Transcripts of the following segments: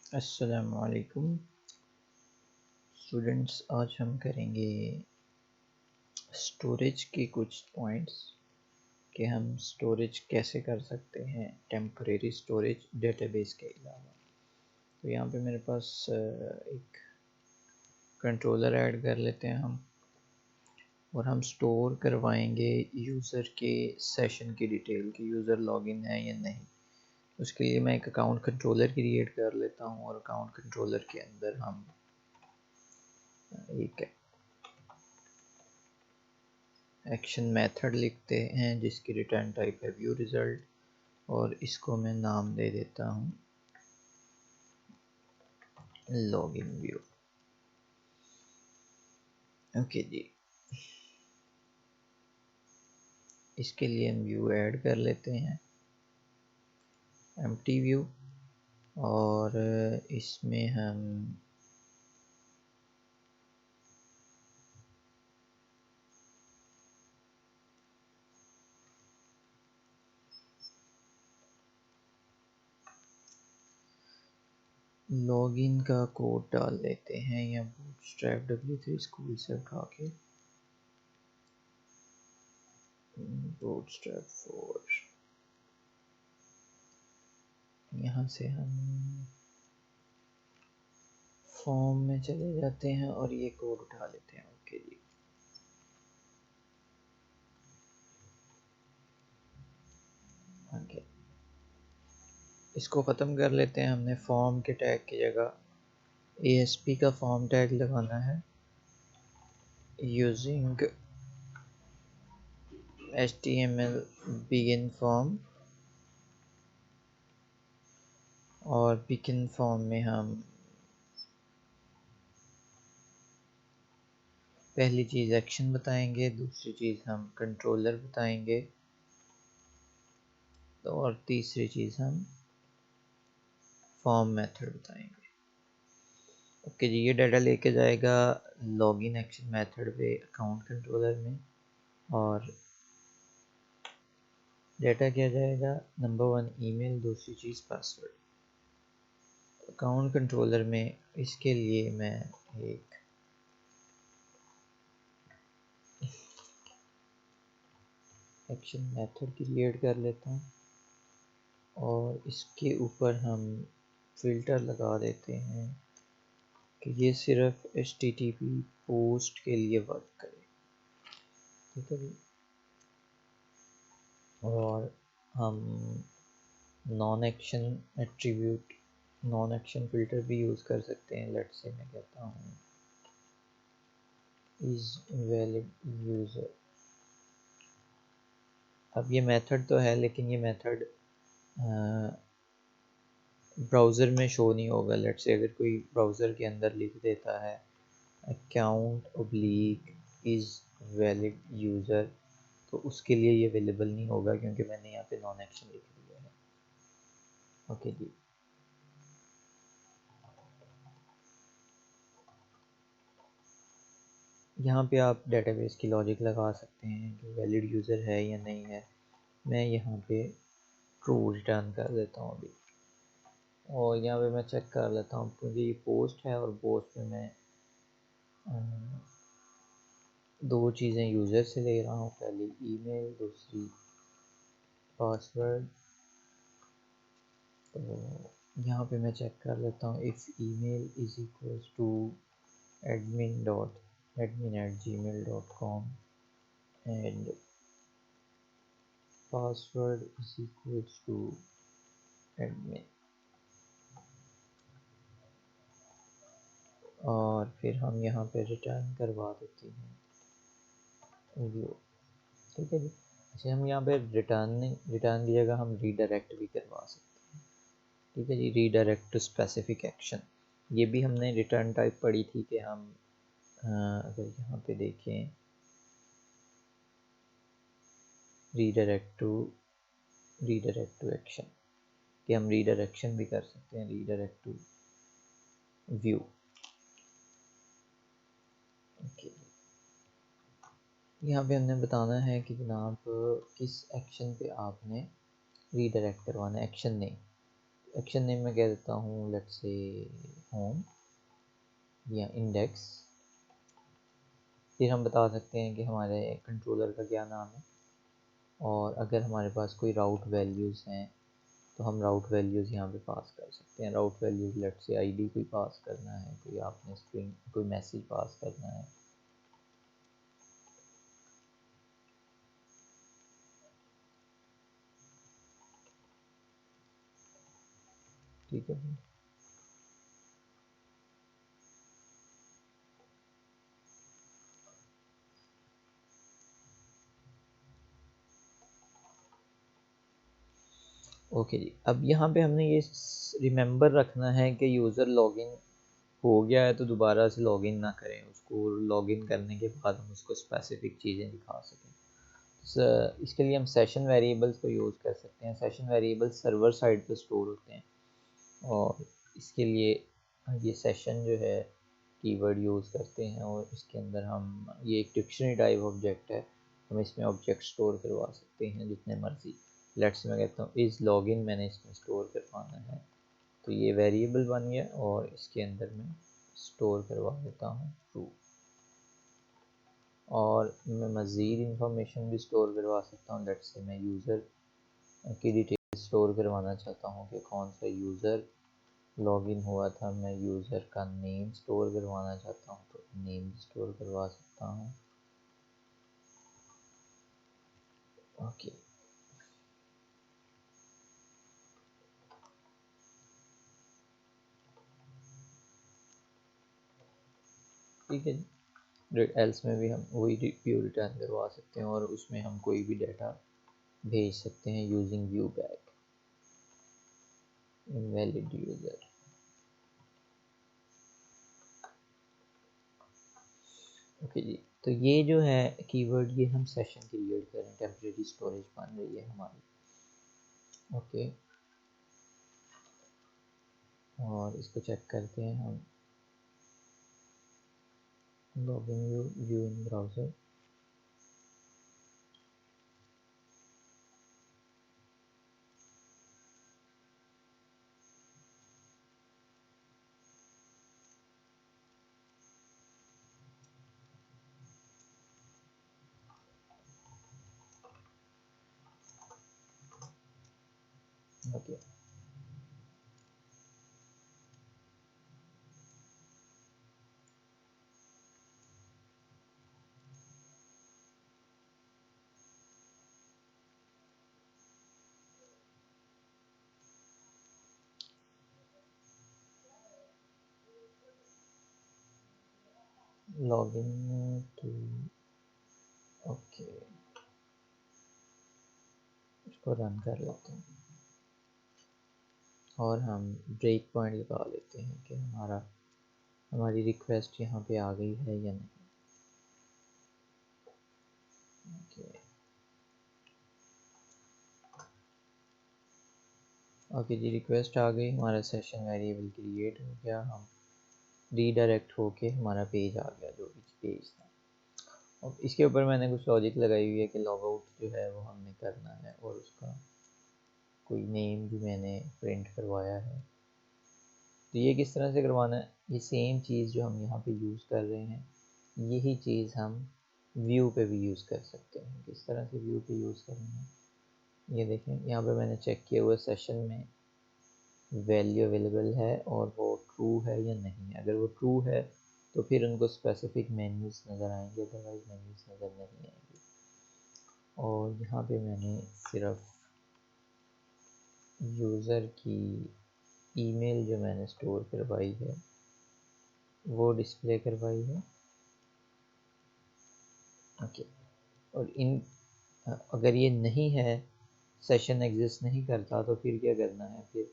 अस्सलामु अलैकुम स्टूडेंट्स। आज हम करेंगे स्टोरेज के कुछ पॉइंट्स कि हम स्टोरेज कैसे कर सकते हैं, टेम्परेरी स्टोरेज डेटाबेस के अलावा। तो यहाँ पे मेरे पास एक कंट्रोलर ऐड कर लेते हैं हम, और हम स्टोर करवाएंगे यूज़र के सेशन की डिटेल कि यूज़र लॉगिन है या नहीं। उसके लिए मैं एक अकाउंट कंट्रोलर क्रिएट कर लेता हूँ, और अकाउंट कंट्रोलर के अंदर हम एक एक्शन मेथड लिखते हैं जिसकी रिटर्न टाइप है व्यू रिजल्ट, और इसको मैं नाम दे देता हूँ लॉगिन व्यू। ओके जी, इसके लिए हम व्यू ऐड कर लेते हैं, एम्प्टी व्यू, और इसमें हम लॉगिन का कोड डाल देते हैं, या बूटस्ट्रैप W3 स्कूल से उठा के बूटस्ट्रैप 4, यहाँ से हम फॉर्म में चले जाते हैं और ये कोड उठा लेते हैं। ओके जी, ओके, इसको ख़त्म कर लेते हैं। हमने फॉर्म के टैग की जगह ASP का फॉर्म टैग लगाना है यूजिंग HTML begin फॉर्म, और begin फॉर्म में हम पहली चीज़ एक्शन बताएंगे, दूसरी चीज़ हम कंट्रोलर बताएंगे, और तीसरी चीज़ हम फॉर्म मेथड बताएंगे। ओके जी, ये डाटा लेके जाएगा लॉगिन एक्शन मेथड पे अकाउंट कंट्रोलर में, और डाटा क्या जाएगा, नंबर 1 ईमेल, दूसरी चीज़ पासवर्ड। अकाउंट कंट्रोलर में इसके लिए मैं एक एक्शन मेथड क्रिएट कर लेता हूँ, और इसके ऊपर हम फिल्टर लगा देते हैं कि ये सिर्फ HTTP पोस्ट के लिए वर्क करे। ठीक है जी, और हम non action attribute, non action filter भी यूज़ कर सकते हैं। लेट्स से मैं कहता हूँ इज़ वैलिड यूज़र। अब ये मेथड तो है, लेकिन ये मेथड ब्राउज़र में शो नहीं होगा। लेट्स से अगर कोई ब्राउज़र के अंदर लिख देता है account oblique is valid user, तो उसके लिए ये अवेलेबल नहीं होगा, क्योंकि मैंने यहाँ पे नॉन एक्शन लिख दिया है। ओके जी, यहाँ पे आप डेटाबेस की लॉजिक लगा सकते हैं कि वैलिड यूज़र है या नहीं है। मैं यहाँ पे ट्रू रिटर्न कर देता हूँ अभी, और यहाँ पे मैं चेक कर लेता हूँ क्योंकि ये पोस्ट है, और पोस्ट में मैं दो चीज़ें यूज़र से ले रहा हूँ, पहली ईमेल, दूसरी पासवर्ड। तो यहाँ पे मैं चेक कर लेता हूँ if email is equals to admin@gmail.com and password is equals to admin, और फिर हम यहाँ पे रिटर्न करवा देते हैं व्यू। ठीक है जी, अच्छा, हम यहाँ पे रिटर्न की जगह हम रीडायरेक्ट भी करवा सकते हैं। ठीक है जी, रीडायरेक्ट टू स्पेसिफिक एक्शन, ये भी हमने रिटर्न टाइप पढ़ी थी कि हम अगर यहाँ पे देखें रीडायरेक्ट टू एक्शन, कि हम रीडायरेक्शन भी कर सकते हैं, रीडायरेक्ट टू व्यू। ओके, यहाँ पे हमने बताना है कि जनाब किस एक्शन पे आपने रीडायरेक्ट करवाना है, एक्शन नहीं। एक्शन नेम में कह देता हूँ लेट्स से होम या इंडेक्स। फिर हम बता सकते हैं कि हमारे कंट्रोलर का क्या नाम है, और अगर हमारे पास कोई राउट वैल्यूज़ हैं तो हम राउट वैल्यूज़ यहाँ पे पास कर सकते हैं। राउट वैल्यूज़ लेट्स से आईडी कोई पास करना है, कोई आपने स्ट्रिंग कोई मैसेज पास करना है। ठीक है। ओके जी, अब यहाँ पे हमने ये रिमेंबर रखना है कि यूज़र लॉगिन हो गया है तो दोबारा से लॉगिन ना करें उसको। लॉगिन करने के बाद हम उसको स्पेसिफिक चीज़ें दिखा सकें। इसके लिए हम सेशन वेरिएबल्स को यूज़ कर सकते हैं। सेशन वेरिएबल्स सर्वर साइड पे स्टोर होते हैं, और इसके लिए ये सेशन जो है कीवर्ड यूज़ करते हैं, और इसके अंदर हम ये एक डिक्शनरी टाइप ऑब्जेक्ट है, हम इसमें ऑब्जेक्ट स्टोर करवा सकते हैं जितने मर्जी। लेट्स मैं कहता हूँ इज़ लॉगिन, मैंने इसमें स्टोर करवाना है, तो ये वेरिएबल बन गया और इसके अंदर मैं स्टोर करवा देता हूँ ट्रू। और मैं मज़ीद इंफॉर्मेशन भी स्टोर करवा सकता हूँ। लेट्स से मैं यूज़र की डिटेल स्टोर करवाना चाहता हूँ कि कौन सा यूज़र लॉगिन हुआ था, मैं यूज़र का नेम स्टोर करवाना चाहता हूँ तो नेम स्टोर करवा सकता हूँ। ओके, ठीक है जी। एल्स में भी हम वही व्यू रिटर्न करवा सकते हैं, और उसमें हम कोई भी डाटा भेज सकते हैं using view back invalid user. Okay जी, तो ये जो है कीवर्ड, ये हम सेशन क्रिएट करें, टेम्परेरी स्टोरेज बन रही है हमारी। ओके, और इसको चेक करते हैं हम। Login view in browser. Okay, login to. Okay, इसको रन कर लेते हैं और हम ब्रेक पॉइंट लगा लेते हैं कि हमारी रिक्वेस्ट यहाँ पे आ गई है या नहीं। ओके, ओके जी, रिक्वेस्ट आ गई, हमारा सेशन वेरिएबल क्रिएट हो गया, हम रीडायरेक्ट होके हमारा पेज आ गया जो भी पेज था। अब इसके ऊपर मैंने कुछ लॉजिक लगाई हुई है कि लॉग आउट जो है वो हमने करना है, और उसका कोई नेम भी मैंने प्रिंट करवाया है। तो ये किस तरह से करवाना है, ये सेम चीज़ जो हम यहाँ पे यूज़ कर रहे हैं, यही चीज़ हम व्यू पे भी यूज़ कर सकते हैं। किस तरह से व्यू पे यूज़ करेंगे, ये देखें, यहाँ पे मैंने चेक किया हुआ सेशन में वैल्यू अवेलेबल है और वो ट्रू है या नहीं है। अगर वो ट्रू है तो फिर उनको स्पेसिफिक मेन्यूज़ नज़र आएंगे, अदरवाइज मेन्यूज़ नज़र नहीं आएंगे। और यहाँ पे मैंने सिर्फ यूज़र की ईमेल जो मैंने स्टोर करवाई है वो डिस्प्ले करवाई है। ओके, और इन अगर ये नहीं है, सेशन एग्जिस्ट नहीं करता, तो फिर क्या करना है, फिर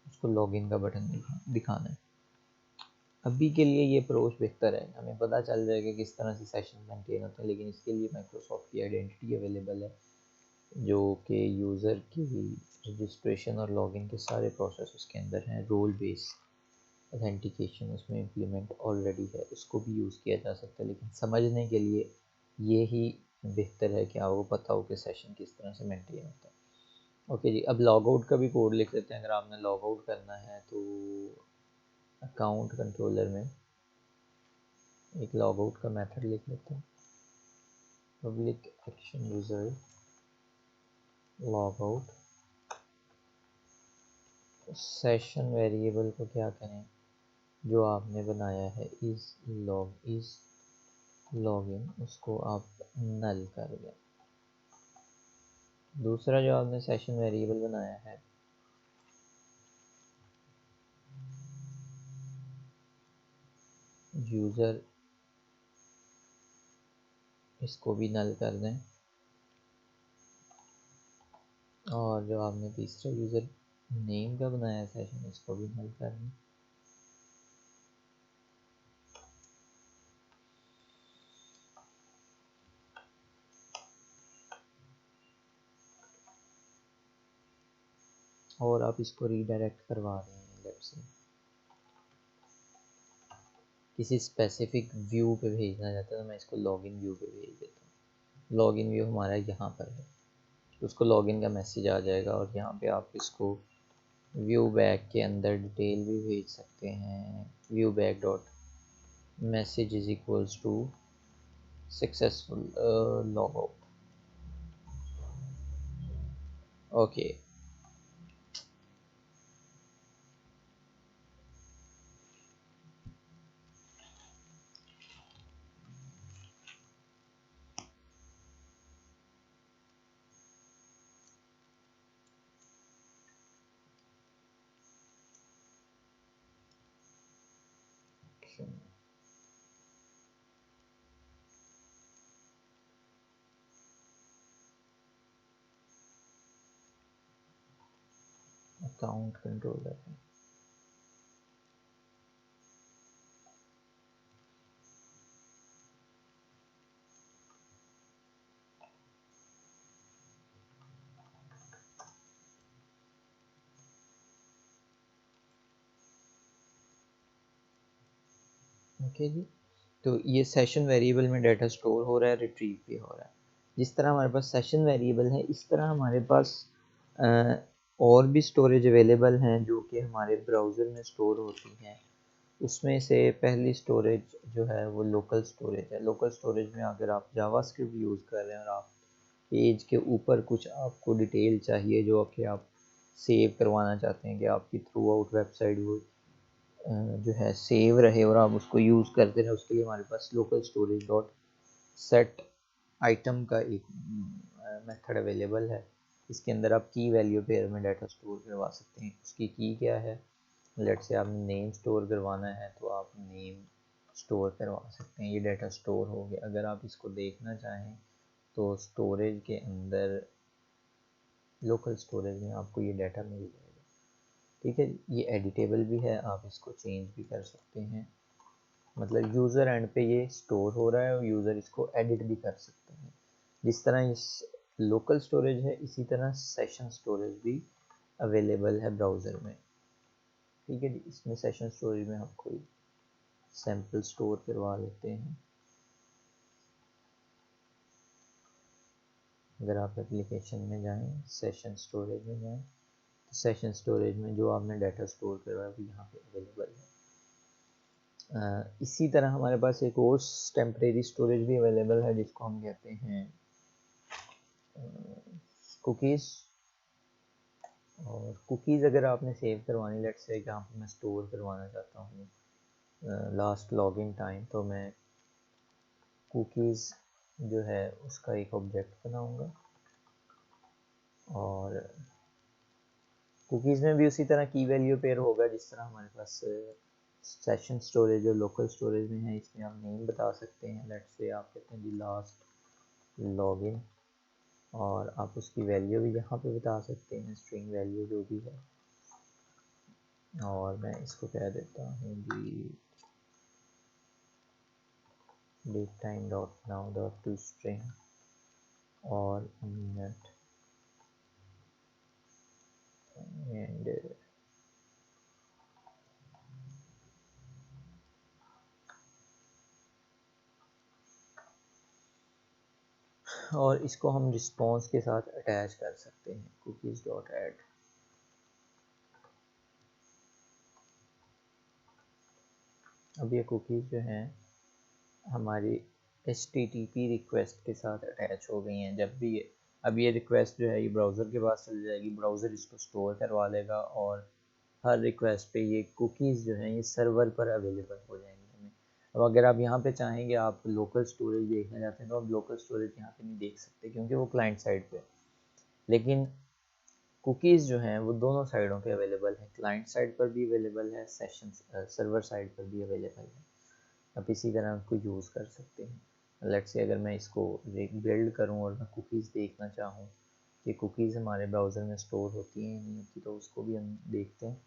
उसको लॉगिन का बटन दिखाना है। अभी के लिए ये अप्रोच बेहतर है, हमें पता चल जाएगा किस तरह से सेशन मेंटेन होते हैं, लेकिन इसके लिए माइक्रोसॉफ्ट की आइडेंटिटी अवेलेबल है जो कि यूज़र की रजिस्ट्रेशन और लॉगिन के सारे प्रोसेस उसके अंदर हैं। रोल बेस्ड ऑथेंटिकेशन उसमें इम्प्लीमेंट ऑलरेडी है, उसको भी यूज़ किया जा सकता है, लेकिन समझने के लिए ये ही बेहतर है कि आपको पता हो कि सेशन किस तरह से मेंटेन होता है। ओके जी, अब लॉग आउट का भी कोड लिख लेते हैं। अगर आपने लॉग आउट करना है तो अकाउंट कंट्रोलर में एक लॉग आउट का मेथड लिख लेते हैं, public action user log out. Session variable को क्या करें, जो आपने बनाया है इज लॉगिन, उसको आप नल कर दें। दूसरा जो आपने सेशन वेरिएबल बनाया है यूज़र, इसको भी नल कर दें। और जो आपने तीसरा यूज़र नेम का बनाया है सेशन, इसको भी नल कर दें। और आप इसको रीडायरेक्ट करवा रहे हैं, लेट्स से किसी स्पेसिफिक व्यू पे भेजना चाहता है तो मैं इसको लॉगिन व्यू पे भेज देता हूँ। लॉगिन व्यू हमारा यहाँ पर है, तो उसको लॉगिन का मैसेज आ जाएगा। और यहाँ पे आप इसको व्यू बैक के अंदर डिटेल भी भेज सकते हैं। View back dot message is equals to successful log out. Okay, account controller है। ओके जी, तो ये सेशन वेरिएबल में डाटा स्टोर हो रहा है, रिट्रीव भी हो रहा है। जिस तरह हमारे पास सेशन वेरिएबल है, इस तरह हमारे पास और भी स्टोरेज अवेलेबल हैं जो कि हमारे ब्राउज़र में स्टोर होती हैं। उसमें से पहली स्टोरेज जो है वो लोकल स्टोरेज है। लोकल स्टोरेज में अगर आप जावास्क्रिप्ट यूज़ कर रहे हैं और आप पेज के ऊपर कुछ आपको डिटेल चाहिए जो कि आप सेव करवाना चाहते हैं कि आपकी थ्रू आउट वेबसाइट वो जो है सेव रहे और आप उसको यूज़ करते रहे, उसके लिए हमारे पास local storage dot set item का एक मेथड अवेलेबल है। इसके अंदर आप की वैल्यू पेयर में डाटा स्टोर करवा सकते हैं। उसकी की क्या है, लेट से आपने नेम स्टोर करवाना है तो आप नेम स्टोर करवा सकते हैं। ये डाटा स्टोर हो गया। अगर आप इसको देखना चाहें तो स्टोरेज के अंदर लोकल स्टोरेज में आपको ये डाटा मिल जाएगा। ठीक है, ये एडिटेबल भी है, आप इसको चेंज भी कर सकते हैं। मतलब यूज़र एंड पे ये स्टोर हो रहा है और यूज़र इसको एडिट भी कर सकते हैं। जिस तरह इस लोकल स्टोरेज है, इसी तरह सेशन स्टोरेज भी अवेलेबल है ब्राउज़र में। ठीक है जी, इसमें सेशन स्टोरेज में हम कोई सैम्पल स्टोर करवा लेते हैं। अगर आप एप्लीकेशन में जाएं, सेशन स्टोरेज में जाएं, तो सेशन स्टोरेज में जो आपने डाटा स्टोर करवाया वो यहाँ पे अवेलेबल है। इसी तरह हमारे पास एक और टेम्परेरी स्टोरेज भी अवेलेबल है जिसको हम कहते हैं कुकीज़। और कुकीज़ अगर आपने सेव करवानी, लेट्स से जहाँ पर मैं स्टोर करवाना चाहता हूँ लास्ट लॉगिन टाइम, तो मैं कुकीज़ जो है उसका एक ऑब्जेक्ट बनाऊंगा। और कुकीज़ में भी उसी तरह की वैल्यू पेयर होगा जिस तरह हमारे पास सेशन स्टोरेज और लोकल स्टोरेज में है। इसमें आप नेम बता सकते हैं, लेट्स से आप कहते हैं जी लास्ट लॉगिन, और आप उसकी वैल्यू भी यहाँ पे बता सकते हैं, स्ट्रिंग वैल्यू जो भी है। और मैं इसको कह देता हूँ जी date time dot now dot to string और मिनट एंड और इसको हम रिस्पॉन्स के साथ अटैच कर सकते हैं कुकीज़ डॉट ऐड। अब ये कुकीज़ जो हैं हमारी HTTP रिक्वेस्ट के साथ अटैच हो गई हैं। जब भी अब ये रिक्वेस्ट जो है ये ब्राउज़र के पास चली जाएगी, ब्राउज़र इसको स्टोर करवा लेगा और हर रिक्वेस्ट पे ये कुकीज़ जो हैं ये सर्वर पर अवेलेबल हो जाएंगे हमें। अब अगर आप यहाँ पे चाहेंगे, आप लोकल स्टोरेज देखना चाहते हैं, तो आप लोकल स्टोरेज यहाँ पे नहीं देख सकते क्योंकि वो क्लाइंट साइड पे। लेकिन कुकीज़ जो हैं वो दोनों साइडों पे अवेलेबल है, क्लाइंट साइड पर भी अवेलेबल है, सेशन सर्वर साइड पर भी अवेलेबल है। आप इसी तरह उसको यूज़ कर सकते हैं। लेट्स से अगर मैं इसको बिल्ड करूं और मैं कुकीज़ देखना चाहूँ कि कुकीज़ हमारे ब्राउज़र में स्टोर होती हैं नहीं होती, तो उसको भी हम देखते हैं।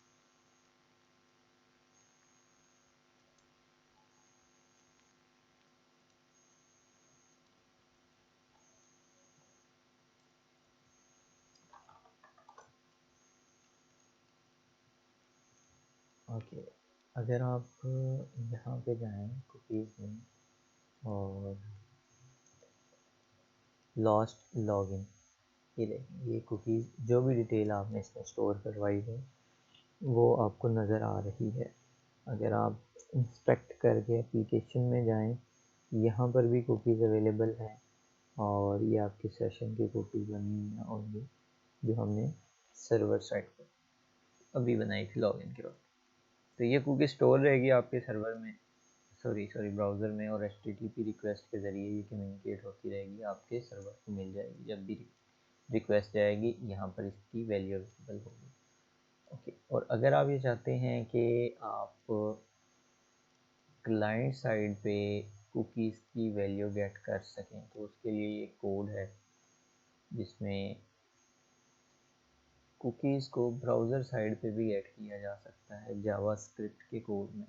ओके, अगर आप यहाँ पे जाएं कुकीज़ में और लास्ट लॉगिन, ये कुकीज़ जो भी डिटेल आपने इसमें स्टोर करवाई है वो आपको नज़र आ रही है। अगर आप इंस्पेक्ट करके एप्लीकेशन में जाएं, यहाँ पर भी कुकीज़ अवेलेबल हैं और ये आपके सेशन की कुकीज़ बनी हुई होंगी जो हमने सर्वर साइड पर अभी बनाई थी लॉगिन के बाद। तो ये कुकी स्टोर रहेगी आपके सर्वर में, सॉरी ब्राउज़र में, और HTTP रिक्वेस्ट के ज़रिए ये कम्युनिकेट होती रहेगी, आपके सर्वर को मिल जाएगी। जब भी रिक्वेस्ट जाएगी यहाँ पर इसकी वैल्यू अवेलेबल होगी। ओके, और अगर आप ये चाहते हैं कि आप क्लाइंट साइड पे कुकीज़ की वैल्यू गेट कर सकें, तो उसके लिए ये कोड है जिसमें कुकीज़ को ब्राउज़र साइड पे भी ऐड किया जा सकता है जावास्क्रिप्ट के कोड में।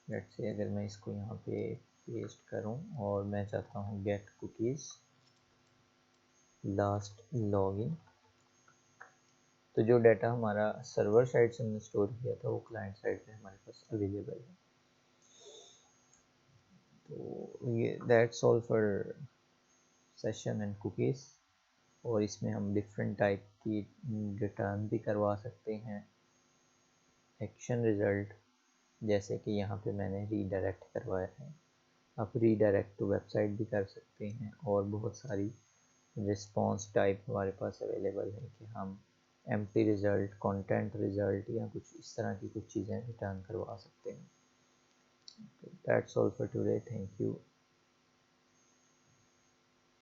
लेट्स से अगर मैं इसको यहाँ पे पेस्ट करूँ और मैं चाहता हूँ गेट कुकीज़ लास्ट लॉगिन, तो जो डाटा हमारा सर्वर साइड से हमने स्टोर किया था वो क्लाइंट साइड पे हमारे पास अवेलेबल है। तो ये that's all for session and cookies. और इसमें हम डिफरेंट टाइप की रिटर्न भी करवा सकते हैं। एक्शन रिज़ल्ट, जैसे कि यहाँ पे मैंने रीडायरेक्ट करवाया है, आप रीडायरेक्ट टू वेबसाइट भी कर सकते हैं। और बहुत सारी रिस्पॉन्स टाइप हमारे पास अवेलेबल है कि हम एम्प्टी रिज़ल्ट, कंटेंट रिज़ल्ट या कुछ इस तरह की कुछ चीज़ें रिटर्न करवा सकते हैं। That's all for today, thank you.